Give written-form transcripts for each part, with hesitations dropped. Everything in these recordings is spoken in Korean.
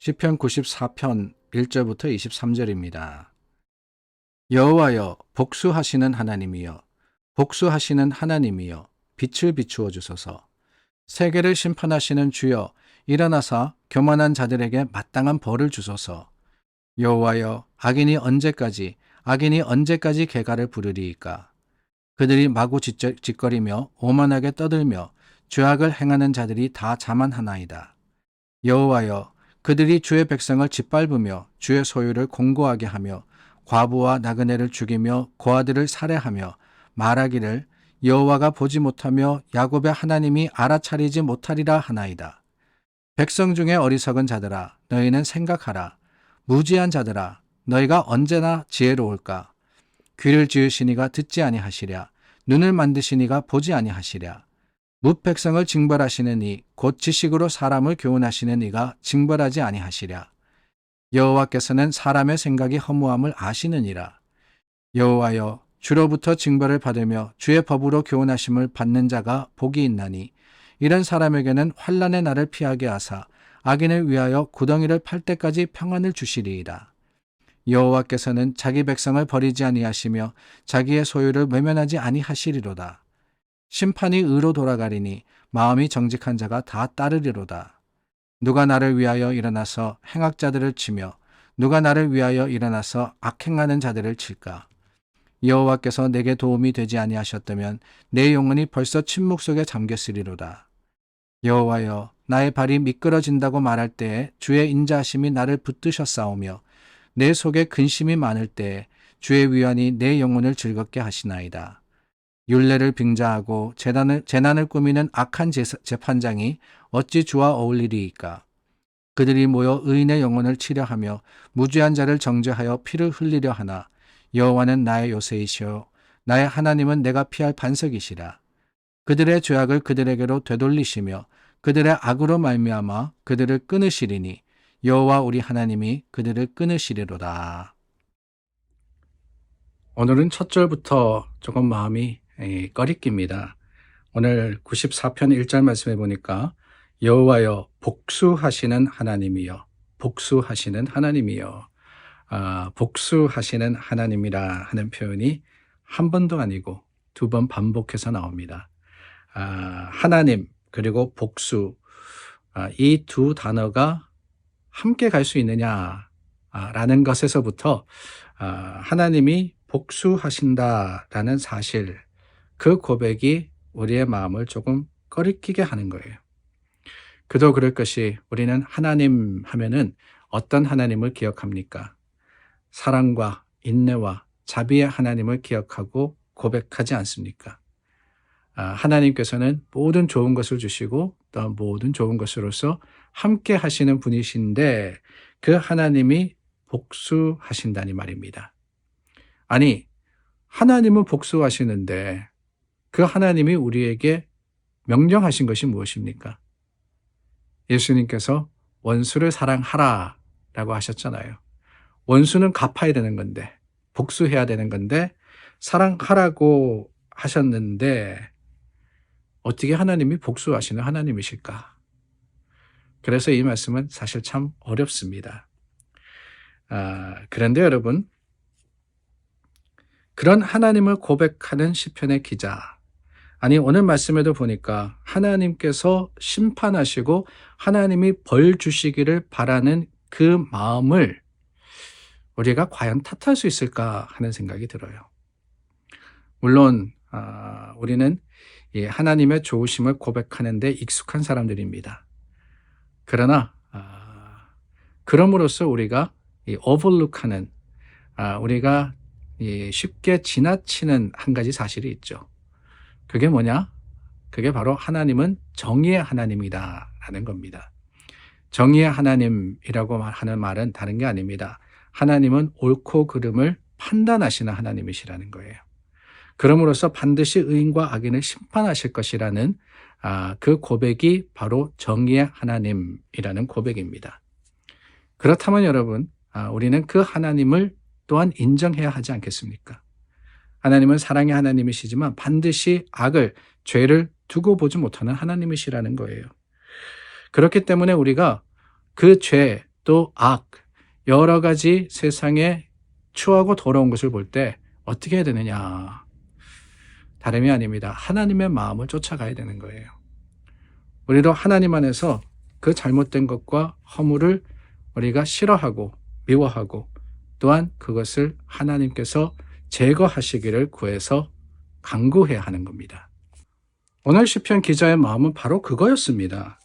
시편 94편 1절부터 23절입니다. 여호와여 복수하시는 하나님이여 복수하시는 하나님이여 빛을 비추어 주소서. 세계를 심판하시는 주여 일어나사 교만한 자들에게 마땅한 벌을 주소서. 여호와여 악인이 언제까지 개가를 부르리이까. 그들이 마구 짓거리며 오만하게 떠들며 죄악을 행하는 자들이 다 자만하나이다. 여호와여 그들이 주의 백성을 짓밟으며 주의 소유를 공고하게 하며 과부와 나그네를 죽이며 고아들을 살해하며 말하기를 여호와가 보지 못하며 야곱의 하나님이 알아차리지 못하리라 하나이다. 백성 중에 어리석은 자들아 너희는 생각하라. 무지한 자들아 너희가 언제나 지혜로울까. 귀를 지으시니가 듣지 아니하시랴. 눈을 만드시니가 보지 아니하시랴. 뭇백성을 징벌하시는 이 곧 지식으로 사람을 교훈하시는 이가 징벌하지 아니하시랴. 여호와께서는 사람의 생각이 허무함을 아시느니라. 여호와여 주로부터 징벌을 받으며 주의 법으로 교훈하심을 받는 자가 복이 있나니 이런 사람에게는 환난의 날을 피하게 하사 악인을 위하여 구덩이를 팔 때까지 평안을 주시리이다. 여호와께서는 자기 백성을 버리지 아니하시며 자기의 소유를 외면하지 아니하시리로다. 심판이 의로 돌아가리니 마음이 정직한 자가 다 따르리로다. 누가 나를 위하여 일어나서 행악자들을 치며 누가 나를 위하여 일어나서 악행하는 자들을 칠까. 여호와께서 내게 도움이 되지 아니하셨다면 내 영혼이 벌써 침묵 속에 잠겼으리로다. 여호와여 나의 발이 미끄러진다고 말할 때에 주의 인자하심이 나를 붙드셨사오며 내 속에 근심이 많을 때에 주의 위안이 내 영혼을 즐겁게 하시나이다. 율례를 빙자하고 재난을 꾸미는 악한 재판장이 어찌 주와 어울리리이까. 그들이 모여 의인의 영혼을 치려하며 무죄한 자를 정죄하여 피를 흘리려 하나 여호와는 나의 요새이시오 나의 하나님은 내가 피할 반석이시라. 그들의 죄악을 그들에게로 되돌리시며 그들의 악으로 말미암아 그들을 끊으시리니 여호와 우리 하나님이 그들을 끊으시리로다. 오늘은 첫 절부터 조금 마음이 꺼리낍니다. 오늘 94편 1절 말씀해 보니까 여호와여 복수하시는 하나님이여 복수하시는 하나님이여 복수하시는 하나님이라 하는 표현이 한 번도 아니고 두 번 반복해서 나옵니다. 하나님 그리고 복수 이 두 단어가 함께 갈 수 있느냐라는 것에서부터 하나님이 복수하신다라는 사실 그 고백이 우리의 마음을 조금 꺼리끼게 하는 거예요. 그도 그럴 것이 우리는 하나님 하면은 어떤 하나님을 기억합니까? 사랑과 인내와 자비의 하나님을 기억하고 고백하지 않습니까? 하나님께서는 모든 좋은 것을 주시고 또 모든 좋은 것으로서 함께 하시는 분이신데 그 하나님이 복수하신다니 말입니다. 아니, 하나님은 복수하시는데 그 하나님이 우리에게 명령하신 것이 무엇입니까? 예수님께서 원수를 사랑하라 라고 하셨잖아요. 원수는 갚아야 되는 건데, 복수해야 되는 건데, 사랑하라고 하셨는데, 어떻게 하나님이 복수하시는 하나님이실까? 그래서 이 말씀은 사실 참 어렵습니다. 그런데 여러분, 그런 하나님을 고백하는 시편의 기자, 아니 오늘 말씀에도 보니까 하나님께서 심판하시고 하나님이 벌 주시기를 바라는 그 마음을 우리가 과연 탓할 수 있을까 하는 생각이 들어요. 물론 우리는 이 하나님의 좋으심을 고백하는 데 익숙한 사람들입니다. 그러나 그럼으로써 우리가 이 overlook하는 우리가 쉽게 지나치는 한 가지 사실이 있죠. 그게 뭐냐? 그게 바로 하나님은 정의의 하나님이다라는 겁니다. 정의의 하나님이라고 하는 말은 다른 게 아닙니다. 하나님은 옳고 그름을 판단하시는 하나님이시라는 거예요. 그럼으로써 반드시 의인과 악인을 심판하실 것이라는 그 고백이 바로 정의의 하나님이라는 고백입니다. 그렇다면 여러분, 우리는 그 하나님을 또한 인정해야 하지 않겠습니까? 하나님은 사랑의 하나님이시지만 반드시 악을, 죄를 두고 보지 못하는 하나님이시라는 거예요. 그렇기 때문에 우리가 그 죄, 또 악, 여러 가지 세상에 추하고 더러운 것을 볼 때 어떻게 해야 되느냐? 다름이 아닙니다. 하나님의 마음을 쫓아가야 되는 거예요. 우리도 하나님 안에서 그 잘못된 것과 허물을 우리가 싫어하고 미워하고 또한 그것을 하나님께서 제거하시기를 구해서 간구해야 하는 겁니다. 오늘 시편 기자의 마음은 바로 그거였습니다.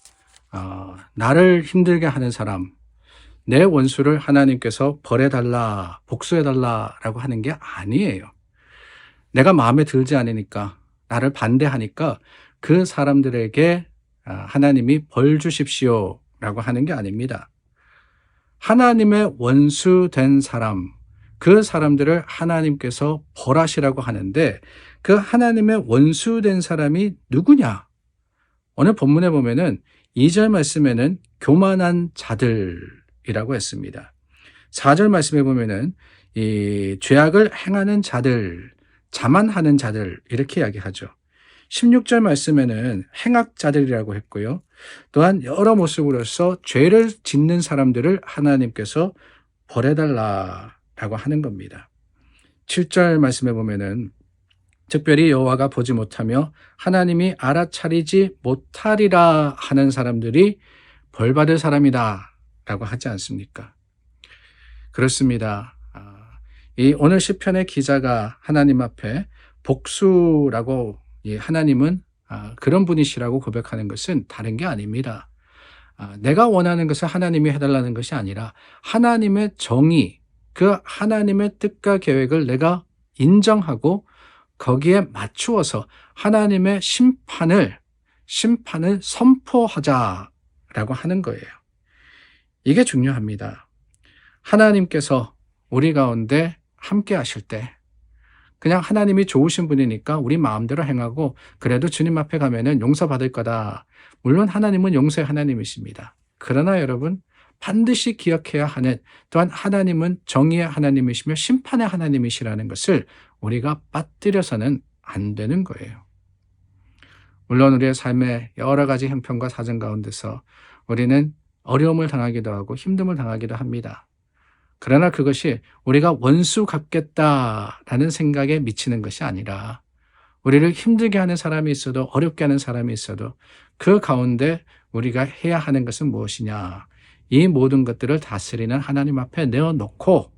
나를 힘들게 하는 사람, 내 원수를 하나님께서 벌해달라, 복수해달라라고 하는 게 아니에요. 내가 마음에 들지 않으니까, 나를 반대하니까 그 사람들에게 하나님이 벌 주십시오 라고 하는 게 아닙니다. 하나님의 원수된 사람, 그 사람들을 하나님께서 벌하시라고 하는데 그 하나님의 원수된 사람이 누구냐? 오늘 본문에 보면은 2절 말씀에는 교만한 자들이라고 했습니다. 4절 말씀에 보면은 이 죄악을 행하는 자들, 자만하는 자들 이렇게 이야기하죠. 16절 말씀에는 행악자들이라고 했고요. 또한 여러 모습으로서 죄를 짓는 사람들을 하나님께서 벌해달라라고 하는 겁니다. 7절 말씀에 보면은 특별히 여호와가 보지 못하며 하나님이 알아차리지 못하리라 하는 사람들이 벌받을 사람이다 라고 하지 않습니까? 그렇습니다. 이 오늘 시편의 기자가 하나님 앞에 복수라고 하나님은 그런 분이시라고 고백하는 것은 다른 게 아닙니다. 내가 원하는 것을 하나님이 해달라는 것이 아니라 하나님의 정의, 그 하나님의 뜻과 계획을 내가 인정하고 거기에 맞추어서 하나님의 심판을 선포하자라고 하는 거예요. 이게 중요합니다. 하나님께서 우리 가운데 함께 하실 때 그냥 하나님이 좋으신 분이니까 우리 마음대로 행하고 그래도 주님 앞에 가면은 용서받을 거다. 물론 하나님은 용서의 하나님이십니다. 그러나 여러분 반드시 기억해야 하는 또한 하나님은 정의의 하나님이시며 심판의 하나님이시라는 것을 우리가 빠뜨려서는 안 되는 거예요. 물론 우리의 삶의 여러 가지 형편과 사정 가운데서 우리는 어려움을 당하기도 하고 힘듦을 당하기도 합니다. 그러나 그것이 우리가 원수 갚겠다라는 생각에 미치는 것이 아니라 우리를 힘들게 하는 사람이 있어도 어렵게 하는 사람이 있어도 그 가운데 우리가 해야 하는 것은 무엇이냐. 이 모든 것들을 다스리는 하나님 앞에 내어놓고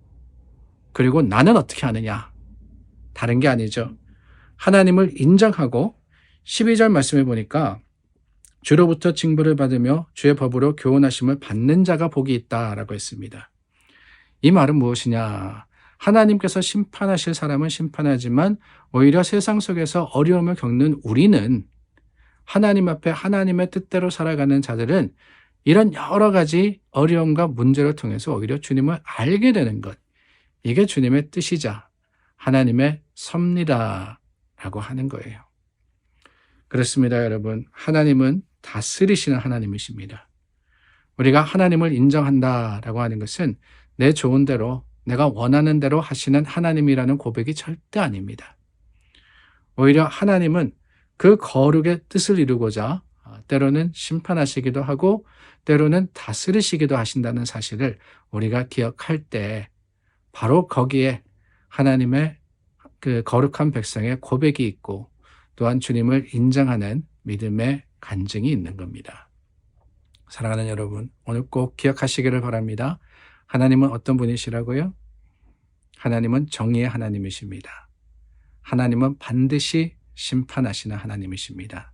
그리고 나는 어떻게 하느냐. 다른 게 아니죠. 하나님을 인정하고 12절 말씀해 보니까 주로부터 징벌을 받으며 주의 법으로 교훈하심을 받는 자가 복이 있다라고 했습니다. 이 말은 무엇이냐? 하나님께서 심판하실 사람은 심판하지만 오히려 세상 속에서 어려움을 겪는 우리는 하나님 앞에 하나님의 뜻대로 살아가는 자들은 이런 여러 가지 어려움과 문제를 통해서 오히려 주님을 알게 되는 것. 이게 주님의 뜻이자 하나님의 섭리다라고 하는 거예요. 그렇습니다, 여러분. 하나님은 다스리시는 하나님이십니다. 우리가 하나님을 인정한다라고 하는 것은 내 좋은 대로 내가 원하는 대로 하시는 하나님이라는 고백이 절대 아닙니다. 오히려 하나님은 그 거룩의 뜻을 이루고자 때로는 심판하시기도 하고 때로는 다스리시기도 하신다는 사실을 우리가 기억할 때 바로 거기에 하나님의 그 거룩한 백성의 고백이 있고 또한 주님을 인정하는 믿음의 간증이 있는 겁니다. 사랑하는 여러분, 오늘 꼭 기억하시기를 바랍니다. 하나님은 어떤 분이시라고요? 하나님은 정의의 하나님이십니다. 하나님은 반드시 심판하시는 하나님이십니다.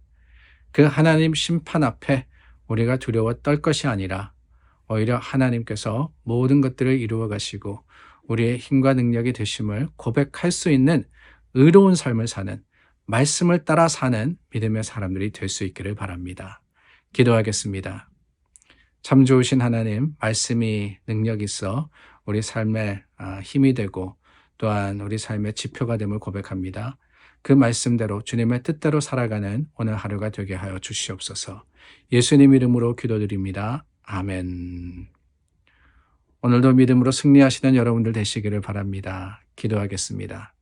그 하나님 심판 앞에 우리가 두려워 떨 것이 아니라 오히려 하나님께서 모든 것들을 이루어 가시고 우리의 힘과 능력이 되심을 고백할 수 있는 의로운 삶을 사는 말씀을 따라 사는 믿음의 사람들이 될 수 있기를 바랍니다. 기도하겠습니다. 참 좋으신 하나님, 말씀이 능력 있어 우리 삶에 힘이 되고 또한 우리 삶의 지표가 됨을 고백합니다. 그 말씀대로 주님의 뜻대로 살아가는 오늘 하루가 되게 하여 주시옵소서. 예수님 이름으로 기도드립니다. 아멘. 오늘도 믿음으로 승리하시는 여러분들 되시기를 바랍니다. 기도하겠습니다.